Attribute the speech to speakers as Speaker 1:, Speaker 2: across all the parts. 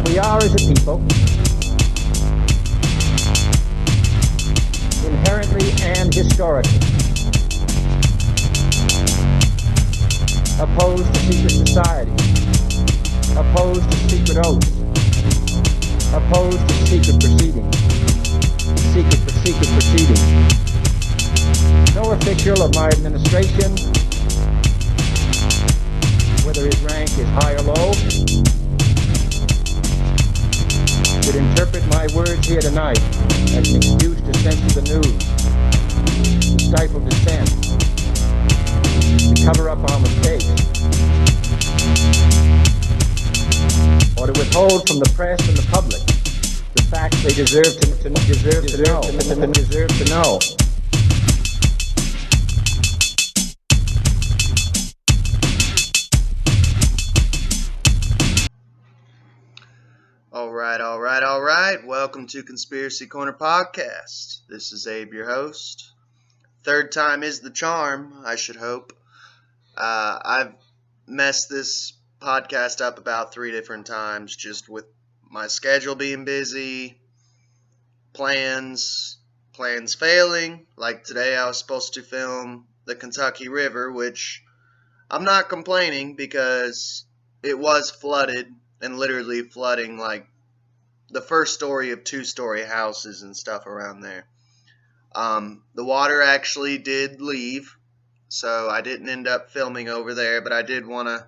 Speaker 1: We are, as a people, inherently and historically opposed to secret society, opposed to secret oaths, opposed to secret proceedings, secret proceedings. No official of my administration, whether his rank is high or low, should interpret my words here tonight as an excuse to censor the news, to stifle dissent, to cover up our mistakes, or to withhold from the press and the public the facts they deserve to know.
Speaker 2: All right. Welcome to Conspiracy Corner Podcast. This is Abe, your host. Third time is the charm, I should hope. I've messed this podcast up about 3 different times, just with my schedule being busy, plans failing. Like today I was supposed to film the Kentucky River, which I'm not complaining because it was flooded and literally flooding like the first story of 2-story houses and stuff around there. The water actually did leave, so I didn't end up filming over there, but I did want to,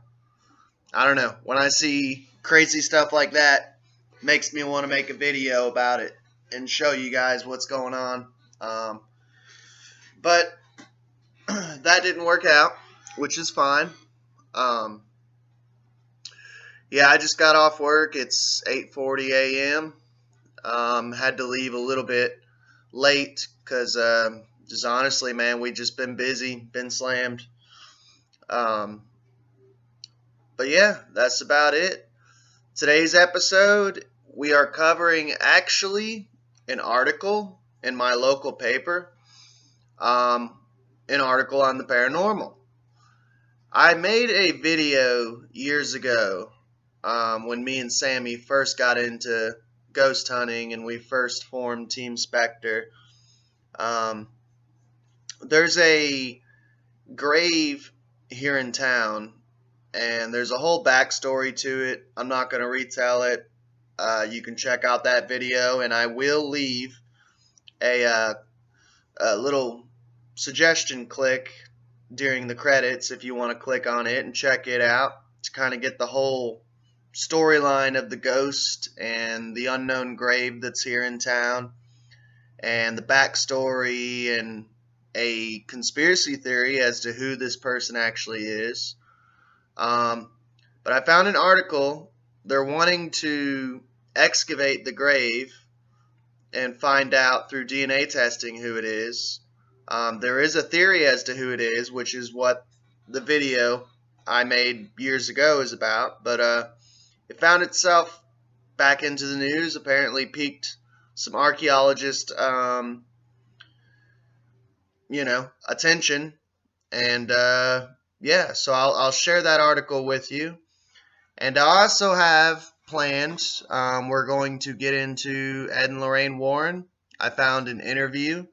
Speaker 2: I don't know, when I see crazy stuff like that, it makes me want to make a video about it and show you guys what's going on. But that didn't work out, which is fine. Yeah, I just got off work. It's 8:40 a.m. Had to leave a little bit late because just honestly, man, we just been busy, been slammed. But yeah, that's about it. Today's episode, we are covering actually an article in my local paper, an article on the paranormal. I made a video years ago when me and Sammy first got into ghost hunting and we first formed Team Spectre. There's a grave here in town, and there's a whole backstory to it. I'm not going to retell it. You can check out that video, and I will leave a little suggestion click during the credits if you want to click on it and check it out to kind of get the whole storyline of the ghost and the unknown grave that's here in town, and the backstory and a conspiracy theory as to who this person actually is. But I found an article. They're wanting to excavate the grave and find out through DNA testing who it is. There is a theory as to who it is, which is what the video I made years ago is about. But it found itself back into the news, apparently piqued some archaeologist, attention. And, yeah, so I'll share that article with you. And I also have planned, we're going to get into Ed and Lorraine Warren. I found an interview.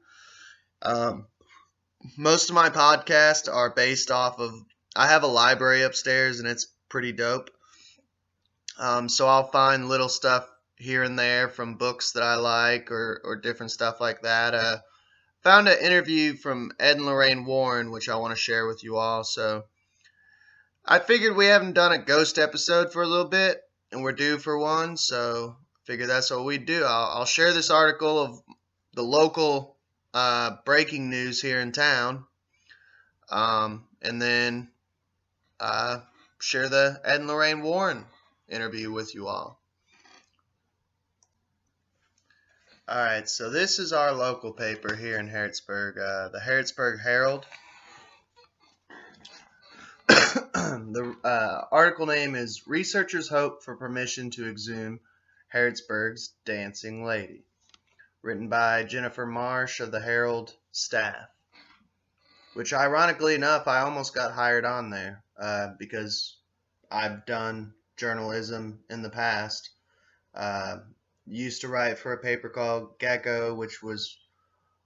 Speaker 2: Most of my podcasts are based off of, I have a library upstairs and it's pretty dope. So I'll find little stuff here and there from books that I like or different stuff like that. Found an interview from Ed and Lorraine Warren, which I want to share with you all. So I figured we haven't done a ghost episode for a little bit, and we're due for one. So I figured that's what we'd do. I'll share this article of the local breaking news here in town, and then share the Ed and Lorraine Warren interview with you all. Alright, so this is our local paper here in Harrodsburg, the Harrodsburg Herald. The article name is Researchers Hope for Permission to Exhume Harrodsburg's Dancing Lady, written by Jennifer Marsh of the Herald staff, which ironically enough I almost got hired on there because I've done journalism in the past. Uh, used to write for a paper called Gecko, which was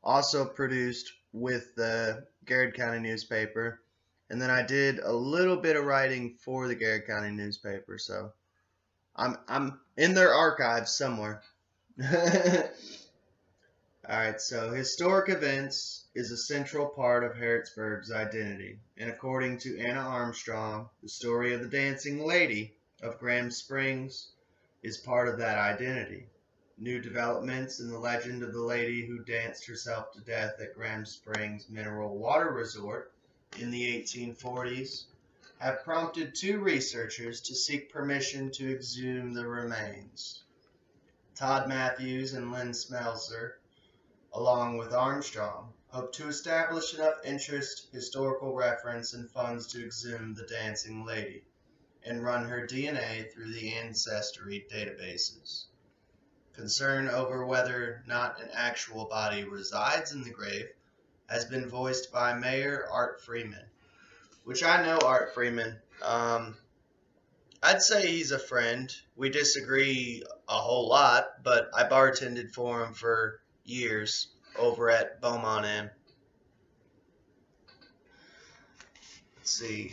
Speaker 2: also produced with the Garrett County newspaper. And then I did a little bit of writing for the Garrett County newspaper, so I'm in their archives somewhere. Alright, so historic events is a central part of Harrodsburg's identity, and according to Anna Armstrong, the story of the dancing lady of Graham Springs is part of that identity. New developments in the legend of the lady who danced herself to death at Graham Springs Mineral Water Resort in the 1840s have prompted two researchers to seek permission to exhume the remains. Todd Matthews and Lynn Smelser, along with Armstrong, hope to establish enough interest, historical reference, and funds to exhume the dancing lady and run her DNA through the ancestry databases. Concern over whether or not an actual body resides in the grave has been voiced by Mayor Art Freeman, which I know Art Freeman. I'd say he's a friend. We disagree a whole lot, but I bartended for him for years over at Beaumont Inn. Let's see.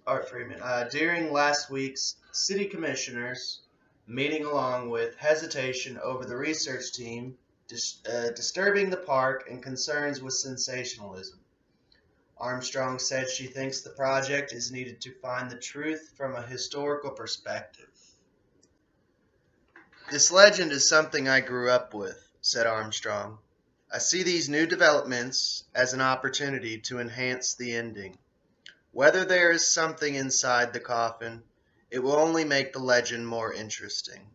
Speaker 2: Art Freeman. During last week's city commissioners meeting, along with hesitation over the research team disturbing the park and concerns with sensationalism, Armstrong said she thinks the project is needed to find the truth from a historical perspective. This legend is something I grew up with, said Armstrong. I see these new developments as an opportunity to enhance the ending. Whether there is something inside the coffin, it will only make the legend more interesting.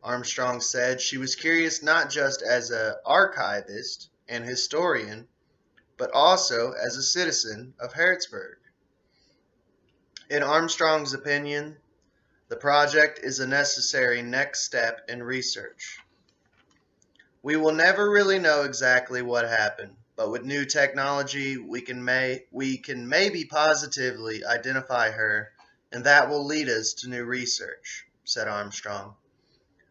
Speaker 2: Armstrong said she was curious not just as an archivist and historian, but also as a citizen of Harrodsburg. In Armstrong's opinion, the project is a necessary next step in research. We will never really know exactly what happened, but with new technology, we can maybe positively identify her, and that will lead us to new research, said Armstrong.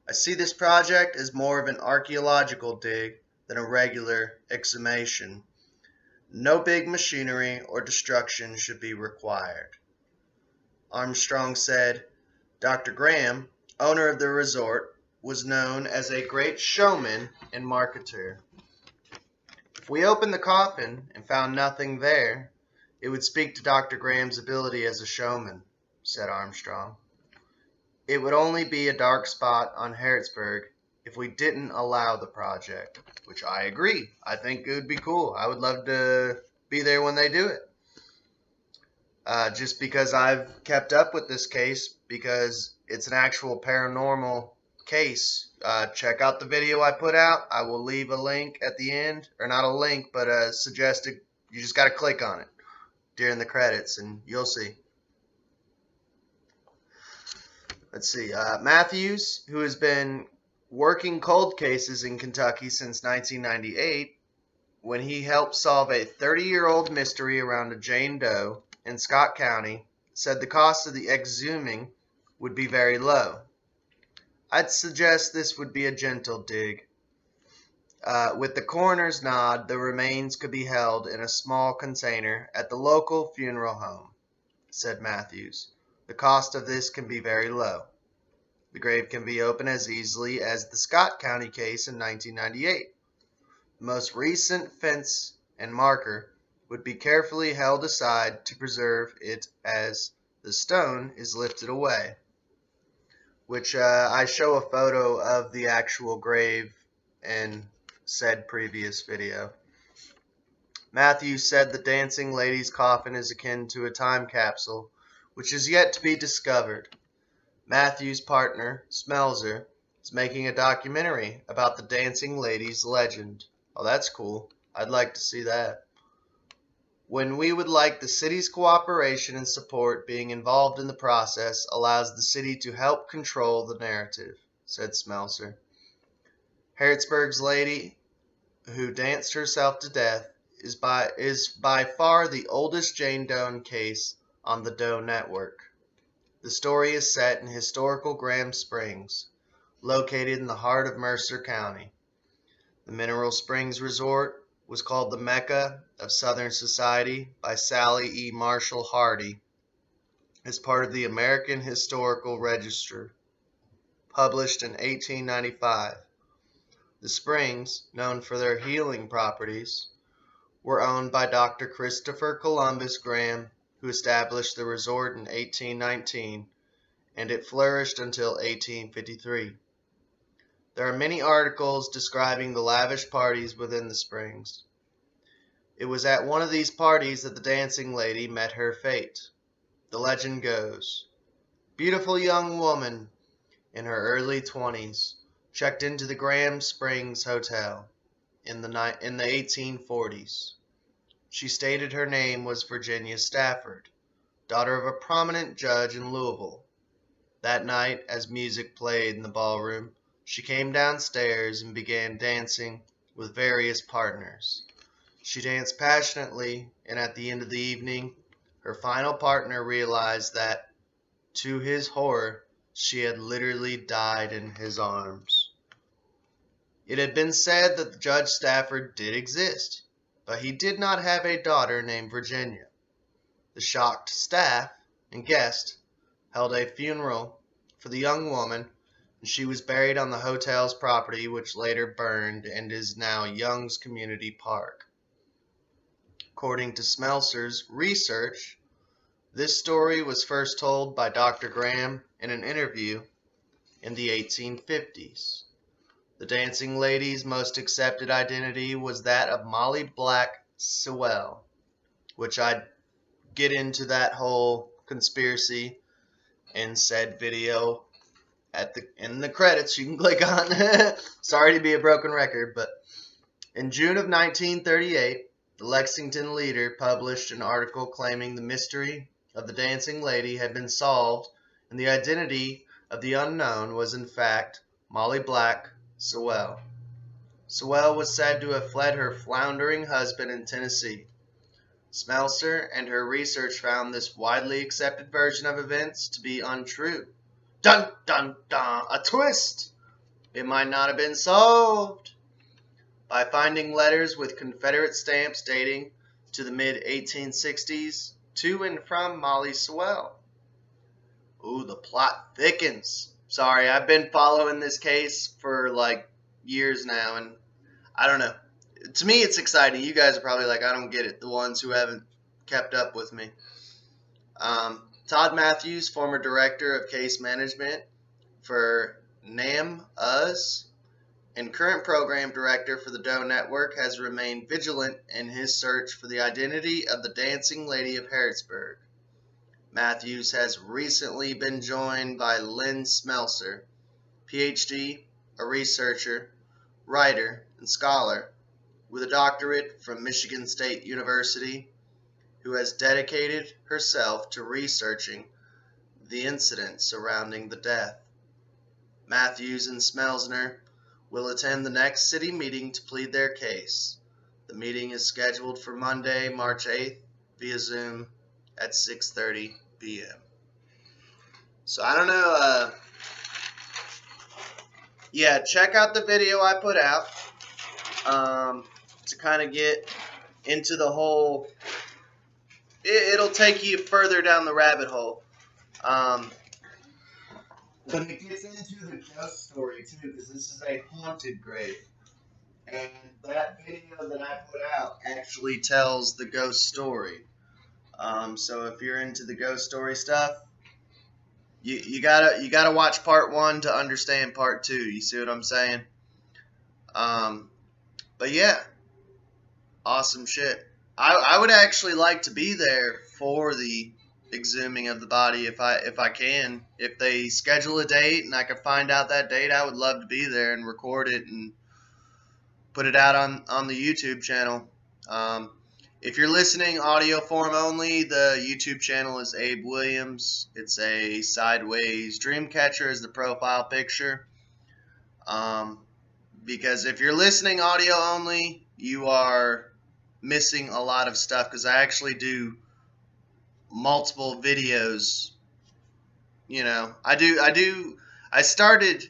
Speaker 2: I see this project as more of an archaeological dig than a regular exhumation. No big machinery or destruction should be required. Armstrong said, Dr. Graham, owner of the resort, was known as a great showman and marketer. If we opened the coffin and found nothing there, it would speak to Dr. Graham's ability as a showman, said Armstrong. It would only be a dark spot on Harrodsburg if we didn't allow the project, which I agree. I think it would be cool. I would love to be there when they do it. Just because I've kept up with this case, because it's an actual paranormal case. Check out the video I put out. I will leave a link at the end, or not a link, but a suggested. You just got to click on it during the credits, and you'll see. Let's see. Matthews, who has been working cold cases in Kentucky since 1998, when he helped solve a 30-year-old mystery around a Jane Doe in Scott County, said the cost of the exhuming would be very low. I'd suggest this would be a gentle dig. With the coroner's nod, the remains could be held in a small container at the local funeral home, said Matthews. The cost of this can be very low. The grave can be opened as easily as the Scott County case in 1998. The most recent fence and marker would be carefully held aside to preserve it as the stone is lifted away, which I show a photo of the actual grave in said previous video. Matthews said the dancing lady's coffin is akin to a time capsule, which is yet to be discovered. Matthews' partner, Smelser, is making a documentary about the dancing lady's legend. Oh, that's cool. I'd like to see that. When we would like the city's cooperation and support, being involved in the process allows the city to help control the narrative, said Smelser. Harrodsburg's lady who danced herself to death is by far the oldest Jane Doe case on the Doe Network. The story is set in historical Graham Springs, located in the heart of Mercer County. The Mineral Springs Resort was called the Mecca of Southern Society by Sally E. Marshall Hardy as part of the American Historical Register, published in 1895. The springs, known for their healing properties, were owned by Dr. Christopher Columbus Graham, who established the resort in 1819, and it flourished until 1853. There are many articles describing the lavish parties within the springs. It was at one of these parties that the dancing lady met her fate. The legend goes, beautiful young woman in her early 20s checked into the Graham Springs Hotel in the 1840s. She stated her name was Virginia Stafford, daughter of a prominent judge in Louisville. That night, as music played in the ballroom, she came downstairs and began dancing with various partners. She danced passionately, and at the end of the evening, her final partner realized that, to his horror, she had literally died in his arms. It had been said that Judge Stafford did exist, but he did not have a daughter named Virginia. The shocked staff and guests held a funeral for the young woman, and she was buried on the hotel's property, which later burned and is now Young's Community Park. According to Smelser's research, this story was first told by Dr. Graham in an interview in the 1850s. The dancing lady's most accepted identity was that of Molly Black Sewell, which I'd get into that whole conspiracy in said video in the credits you can click on. Sorry to be a broken record, but in June of 1938, the Lexington Leader published an article claiming the mystery of the dancing lady had been solved and the identity of the unknown was in fact Molly Black Sewell. Sewell was said to have fled her floundering husband in Tennessee. Smelser and her research found this widely accepted version of events to be untrue. Dun dun dun! A twist! It might not have been solved. By finding letters with Confederate stamps dating to the mid-1860s to and from Molly Sewell. Ooh, the plot thickens. Sorry, I've been following this case for like years now, and I don't know. To me, it's exciting. You guys are probably like, I don't get it, the ones who haven't kept up with me. Todd Matthews, former director of case management for NAM-US and current program director for the Doe Network, has remained vigilant in his search for the identity of the Dancing Lady of Harrodsburg. Matthews has recently been joined by Lynn Smelser, Ph.D., a researcher, writer, and scholar with a doctorate from Michigan State University, who has dedicated herself to researching the incidents surrounding the death. Matthews and Smelsner will attend the next city meeting to plead their case. The meeting is scheduled for Monday, March 8th via Zoom at 6:30 p.m. So I don't know, yeah, check out the video I put out to kind of get into the whole, it'll take you further down the rabbit hole. But it gets into the ghost story too, because this is a haunted grave. And that video that I put out actually tells the ghost story. So if you're into the ghost story stuff, you gotta watch part 1 to understand part 2. You see what I'm saying? But yeah, awesome shit. I would actually like to be there for the exhuming of the body if I can. If they schedule a date and I can find out that date, I would love to be there and record it and put it out on the YouTube channel. If you're listening audio form only, the YouTube channel is Abe Williams. It's a sideways dream catcher as the profile picture. Because if you're listening audio only, you are missing a lot of stuff, because I actually do multiple videos I started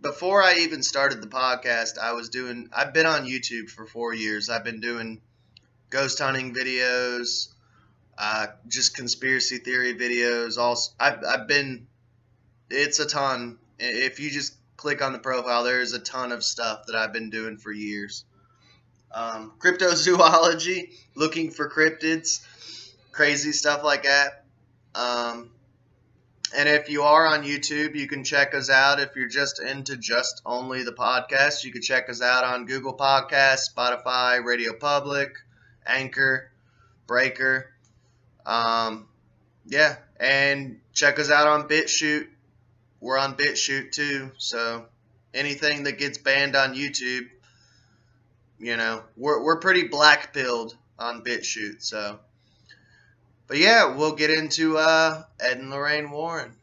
Speaker 2: before I even started the podcast. I've been on YouTube for 4 years. I've been doing ghost hunting videos, just conspiracy theory videos. Also, I've been, it's a ton. If you just click on the profile, there's a ton of stuff that I've been doing for years. Cryptozoology, looking for cryptids, crazy stuff like that. And if you are on YouTube, you can check us out. If you're just into just only the podcast, you can check us out on Google Podcasts, Spotify, Radio Public, Anchor, Breaker. Yeah, and check us out on BitChute. We're on BitChute too. So anything that gets banned on YouTube, we're pretty black-pilled on BitChute. So. But yeah, we'll get into Ed and Lorraine Warren.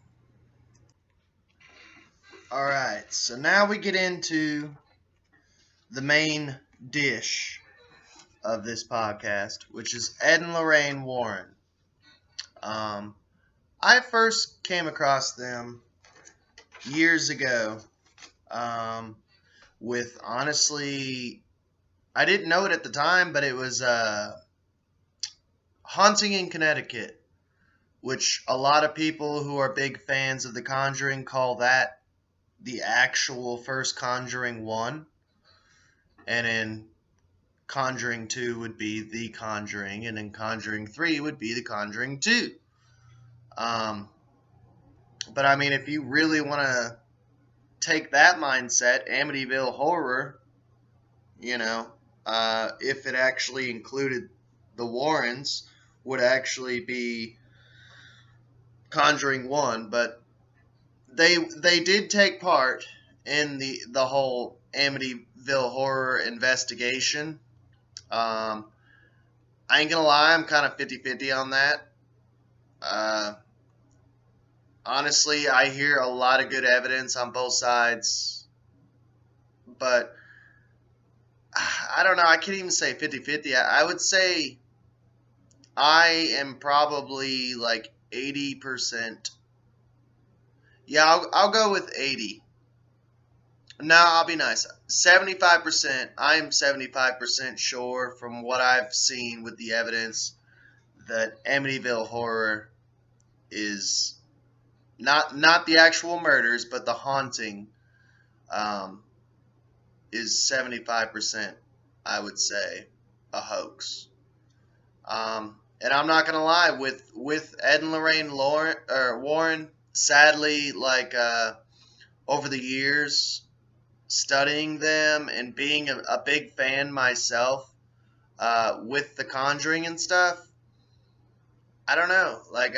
Speaker 2: Alright, so now we get into the main dish of this podcast, which is Ed and Lorraine Warren. I first came across them years ago with, honestly, I didn't know it at the time, but it was Haunting in Connecticut, which a lot of people who are big fans of The Conjuring call that the actual first Conjuring 1. And in Conjuring 2 would be The Conjuring, and in Conjuring 3 would be The Conjuring 2. But I mean, if you really want to take that mindset, Amityville Horror, if it actually included the Warrens, would actually be Conjuring 1, but they did take part in the whole Amityville Horror investigation. I ain't gonna lie, I'm kind of 50-50 on that. Honestly, I hear a lot of good evidence on both sides, but I don't know, I can't even say 50-50. I would say I am probably like 80%. Yeah, I'll go with 80. No, I'll be nice. 75%. I'm 75% sure from what I've seen with the evidence that Amityville Horror is not the actual murders, but the haunting is 75%, I would say, a hoax. And I'm not gonna lie, with Ed and Lorraine Warren, sadly, like over the years, studying them and being a big fan myself with The Conjuring and stuff, I don't know, like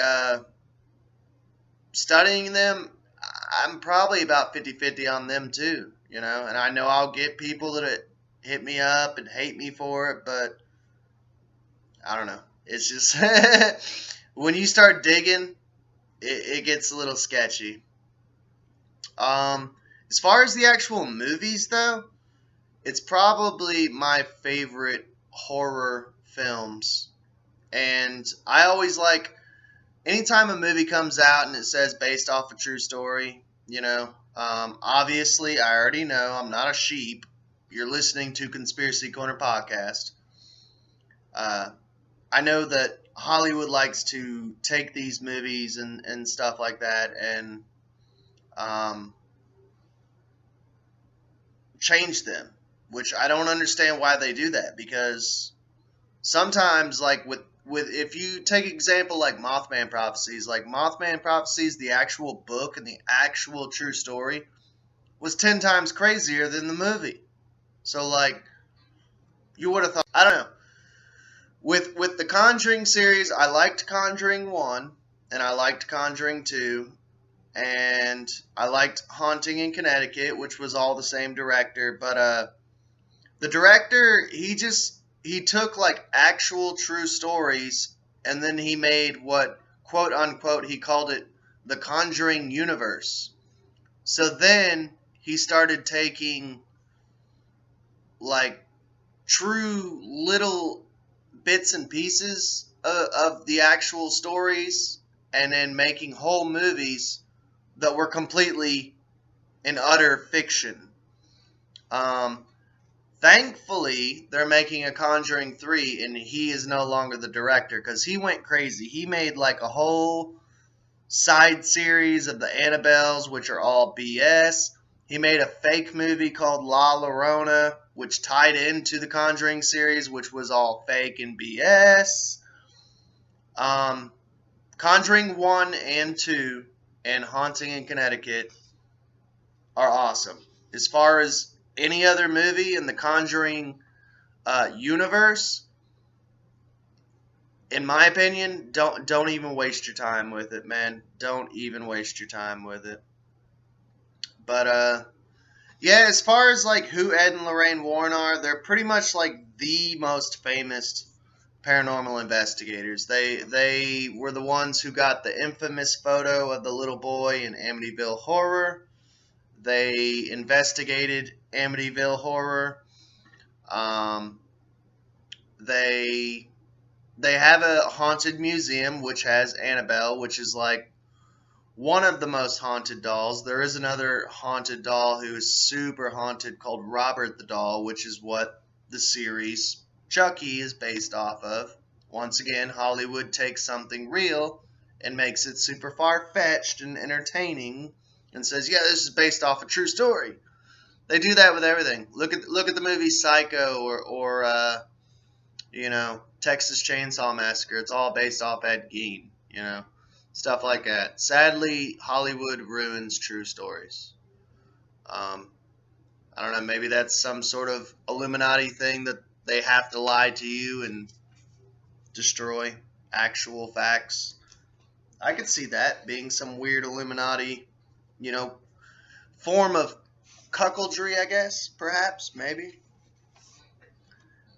Speaker 2: studying them, I'm probably about 50-50 on them too, and I know I'll get people that hit me up and hate me for it, but I don't know. It's just when you start digging, it gets a little sketchy. As far as the actual movies, though, it's probably my favorite horror films. And I always like, anytime a movie comes out and it says based off a true story, obviously I already know I'm not a sheep. You're listening to Conspiracy Corner Podcast. I know that Hollywood likes to take these movies and stuff like that and change them, which I don't understand why they do that, because sometimes, like with if you take example like Mothman Prophecies, the actual book and the actual true story was 10 times crazier than the movie. So like, you would have thought, I don't know. With the Conjuring series, I liked Conjuring 1, and I liked Conjuring 2, and I liked Haunting in Connecticut, which was all the same director, but the director, he took like actual true stories, and then he made what, quote unquote, he called it the Conjuring universe. So then he started taking like true little bits and pieces of the actual stories and then making whole movies that were completely and utter fiction. Thankfully, they're making a Conjuring 3, and he is no longer the director because he went crazy. He made like a whole side series of the Annabelles, which are all BS. He made a fake movie called La Llorona, which tied into the Conjuring series, which was all fake and BS. Conjuring 1 and 2 and Haunting in Connecticut are awesome. As far as any other movie in the Conjuring universe, in my opinion, don't even waste your time with it, man. Don't even waste your time with it. But yeah, as far as like who Ed and Lorraine Warren are, they're pretty much like the most famous paranormal investigators. They were the ones who got the infamous photo of the little boy in Amityville Horror. They investigated Amityville Horror. They have a haunted museum which has Annabelle, which is like one of the most haunted dolls. There is another haunted doll who is super haunted called Robert the Doll, which is what the series Chucky is based off of. Once again, Hollywood takes something real and makes it super far-fetched and entertaining and says, yeah, this is based off a true story. They do that with everything. Look at the movie Psycho or Texas Chainsaw Massacre. It's all based off Ed Gein, stuff like that. Sadly, Hollywood ruins true stories. I don't know, maybe that's some sort of Illuminati thing that they have to lie to you and destroy actual facts. I could see that being some weird Illuminati, form of cuckoldry, I guess, perhaps, maybe.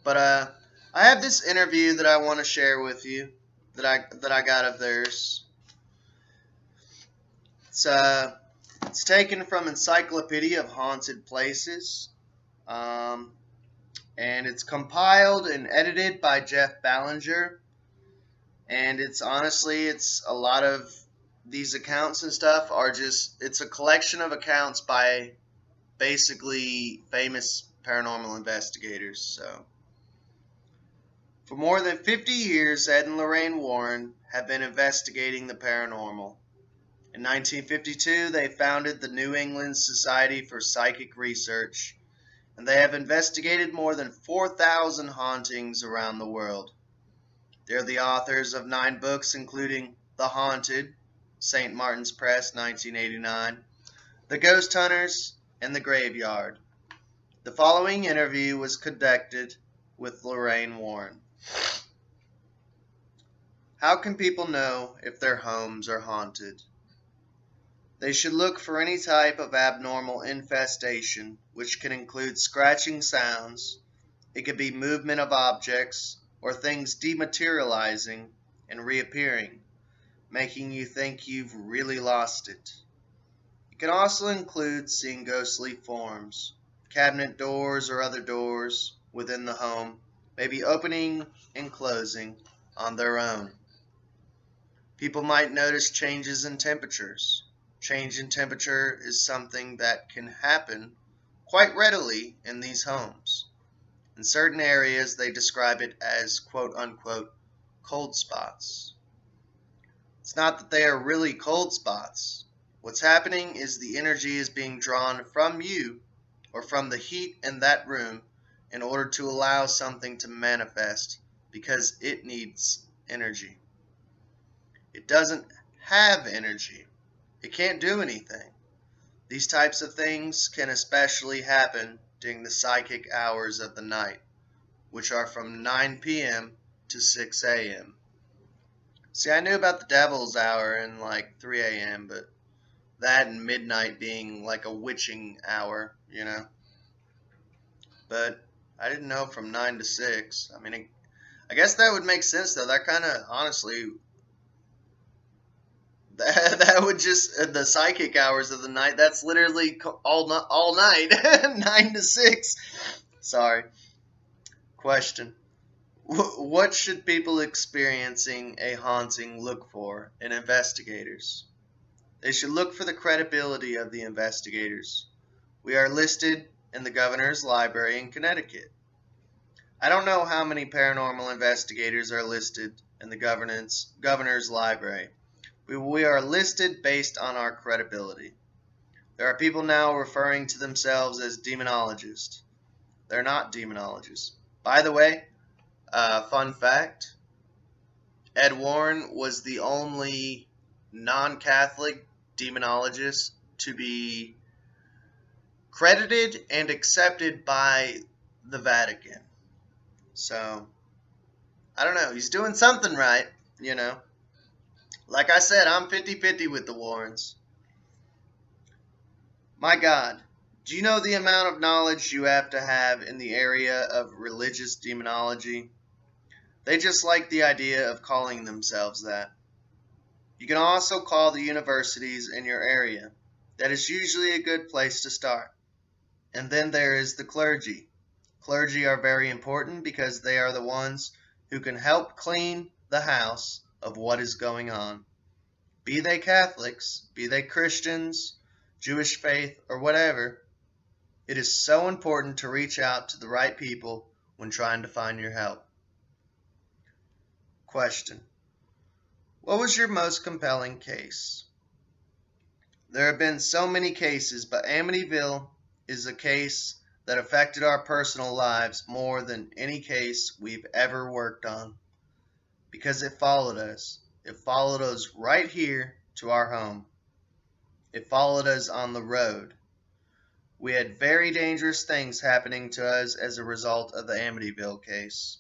Speaker 2: But I have this interview that I want to share with you that I got of theirs. It's taken from Encyclopedia of Haunted Places, and it's compiled and edited by Jeff Ballinger. And it's a lot of these accounts and stuff it's a collection of accounts by basically famous paranormal investigators. So, for more than 50 years, Ed and Lorraine Warren have been investigating the paranormal. In 1952, they founded the New England Society for Psychic Research, and they have investigated more than 4,000 hauntings around the world. They're the authors of 9 books, including The Haunted, St. Martin's Press, 1989, The Ghost Hunters, and The Graveyard. The following interview was conducted with Lorraine Warren. How can people know if their homes are haunted? They should look for any type of abnormal infestation, which can include scratching sounds. It could be movement of objects or things dematerializing and reappearing, making you think you've really lost it. It can also include seeing ghostly forms, cabinet doors or other doors within the home, maybe opening and closing on their own. People might notice changes in temperatures. Change in temperature is something that can happen quite readily in these homes. In certain areas, they describe it as quote-unquote cold spots. It's not that they are really cold spots. What's happening is the energy is being drawn from you or from the heat in that room in order to allow something to manifest because it needs energy. It doesn't have energy. It can't do anything. These types of things can especially happen during the psychic hours of the night, which are from 9 p.m. to 6 a.m. See, I knew about the devil's hour and like 3 a.m., but that and midnight being like a witching hour, But I didn't know from 9 to 6. I mean, I guess that would make sense, though. That kind of, honestly, that would just, the psychic hours of the night, that's literally all night, 9 to 6. Sorry. Question. What should people experiencing a haunting look for in investigators? They should look for the credibility of the investigators. We are listed in the governor's library in Connecticut. I don't know how many paranormal investigators are listed in the governor's library. We are listed based on our credibility. There are people now referring to themselves as demonologists. They're not demonologists. By the way, fun fact, Ed Warren was the only non-Catholic demonologist to be credited and accepted by the Vatican. So, I don't know. He's doing something right, you know. Like I said, I'm 50-50 with the Warrens. My God, do you know the amount of knowledge you have to have in the area of religious demonology? They just like the idea of calling themselves that. You can also call the universities in your area. That is usually a good place to start. And then there is the clergy. Clergy are very important because they are the ones who can help clean the house of what is going on. Be they Catholics, be they Christians, Jewish faith, or whatever, it is so important to reach out to the right people when trying to find your help. Question: what was your most compelling case? There have been so many cases, but Amityville is a case that affected our personal lives more than any case we've ever worked on, because it followed us. It followed us right here to our home. It followed us on the road. We had very dangerous things happening to us as a result of the Amityville case.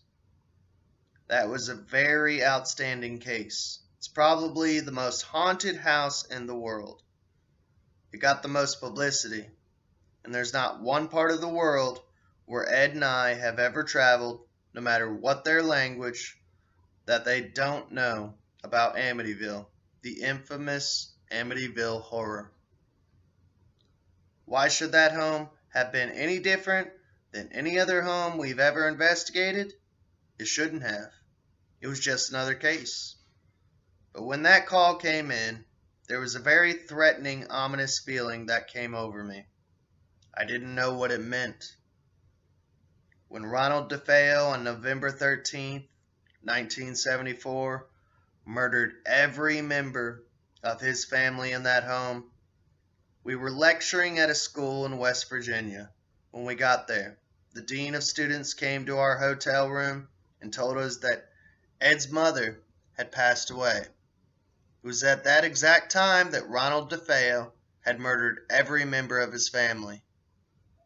Speaker 2: That was a very outstanding case. It's probably the most haunted house in the world. It got the most publicity, and there's not one part of the world where Ed and I have ever traveled, no matter what their language, that they don't know about Amityville, the infamous Amityville horror. Why should that home have been any different than any other home we've ever investigated? It shouldn't have. It was just another case. But when that call came in, there was a very threatening, ominous feeling that came over me. I didn't know what it meant. When Ronald DeFeo on November 13th, 1974, murdered every member of his family in that home, we were lecturing at a school in West Virginia. When we got there, the dean of students came to our hotel room and told us that Ed's mother had passed away. It was at that exact time that Ronald DeFeo had murdered every member of his family.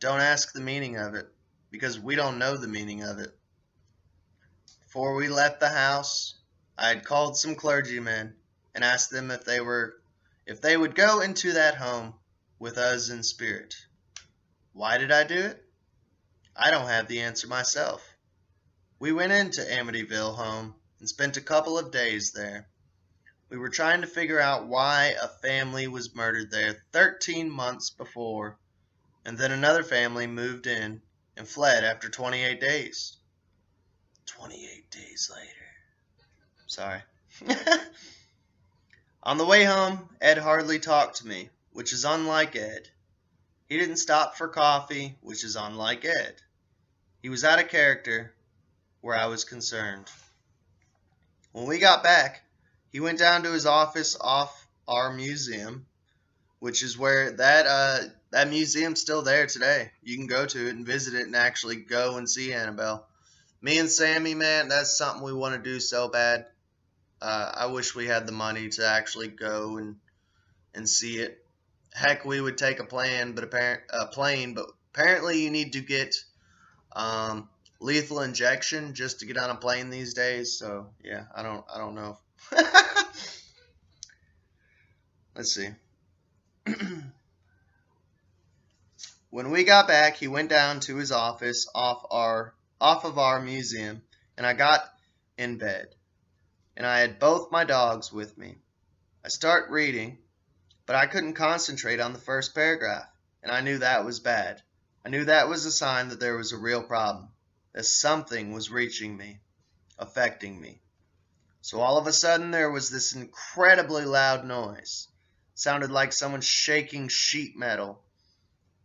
Speaker 2: Don't ask the meaning of it, because we don't know the meaning of it. Before we left the house, I had called some clergymen and asked them if they would go into that home with us in spirit. Why did I do it? I don't have the answer myself. We went into Amityville home and spent a couple of days there. We were trying to figure out why a family was murdered there 13 months before, and then another family moved in and fled after 28 days. 28 days later. Sorry. On the way home, Ed hardly talked to me, which is unlike Ed. He didn't stop for coffee, which is unlike Ed. He was out of character where I was concerned. When we got back, he went down to his office off our museum, which is where that museum's still there today. You can go to it and visit it and actually go and see Annabelle. Me and Sammy, man, that's something we want to do so bad. I wish we had the money to actually go and see it. Heck, we would take a plane, but apparently you need to get lethal injection just to get on a plane these days. So yeah, I don't know. Let's see. When we got back, he went down to his office off of our museum, and I got in bed, and I had both my dogs with me. I start reading, but I couldn't concentrate on the first paragraph, and I knew that was bad. I knew that was a sign that there was a real problem, that something was reaching me, affecting me. So all of a sudden there was this incredibly loud noise. sounded like someone shaking sheet metal.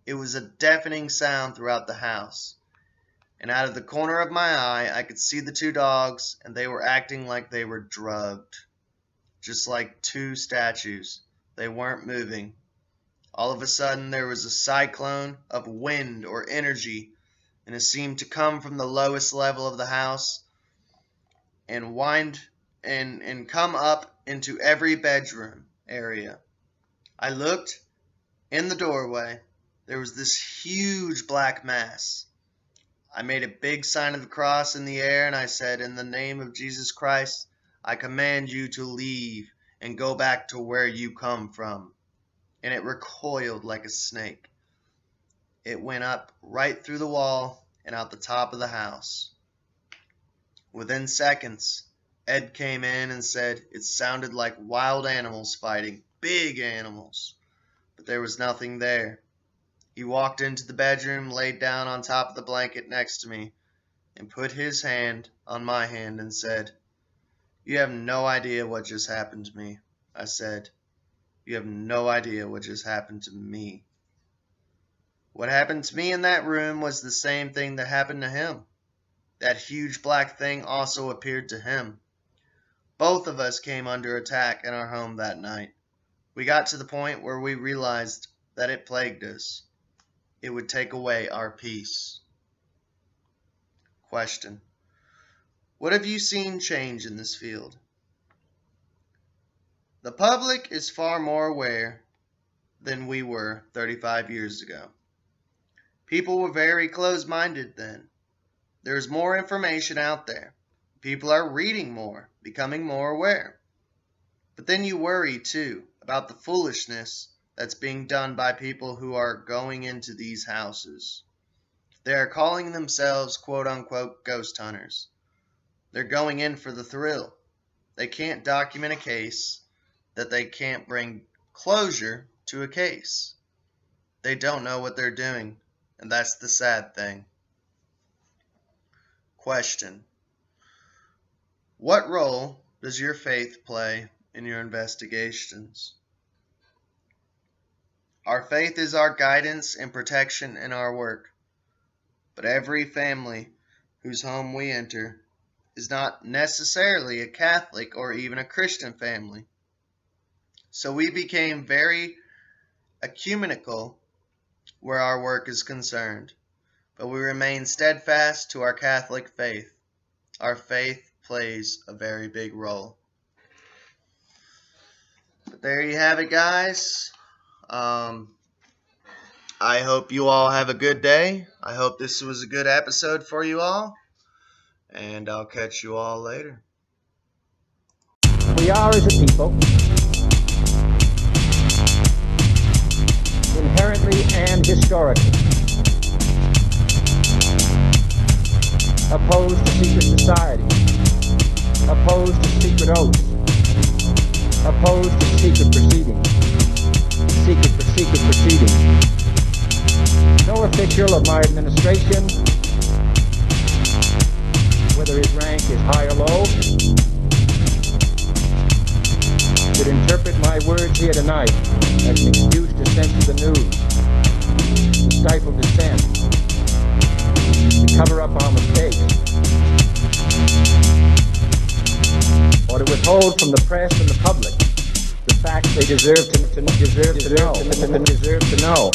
Speaker 2: It was a deafening sound throughout the house. And out of the corner of my eye, I could see the two dogs, and they were acting like they were drugged. Just like two statues. They weren't moving. All of a sudden, there was a cyclone of wind or energy, and it seemed to come from the lowest level of the house and come up into every bedroom area. I looked in the doorway. There was this huge black mass. I made a big sign of the cross in the air, and I said, "In the name of Jesus Christ, I command you to leave and go back to where you come from." And it recoiled like a snake. It went up right through the wall and out the top of the house. Within seconds, Ed came in and said it sounded like wild animals fighting, big animals, but there was nothing there. He walked into the bedroom, laid down on top of the blanket next to me, and put his hand on my hand and said, "You have no idea what just happened to me." I said, "You have no idea what just happened to me." What happened to me in that room was the same thing that happened to him. That huge black thing also appeared to him. Both of us came under attack in our home that night. We got to the point where we realized that it plagued us. It would take away our peace. Question: what have you seen change in this field? The public is far more aware than we were 35 years ago. People were very closed-minded then. There's more information out there. People are reading more, becoming more aware. But then you worry, too, about the foolishness that's being done by people who are going into these houses. They are calling themselves quote-unquote ghost hunters. They're going in for the thrill. They can't document a case that they can't bring closure to a case. They don't know what they're doing, and that's the sad thing. Question: what role does your faith play in your investigations? Our faith is our guidance and protection in our work, but every family whose home we enter is not necessarily a Catholic or even a Christian family. So we became very ecumenical where our work is concerned, but we remain steadfast to our Catholic faith. Our faith plays a very big role. But there you have it, guys. I hope you all have a good day. I hope this was a good episode for you all, and I'll catch you all later.
Speaker 1: We are, as a people, inherently and historically opposed to secret society, opposed to secret oaths, opposed to secret proceedings. No official of my administration, whether his rank is high or low, should interpret my words here tonight as an excuse to censor the news, to stifle dissent, to cover up our mistakes, or to withhold from the press and the public the facts they deserve to know.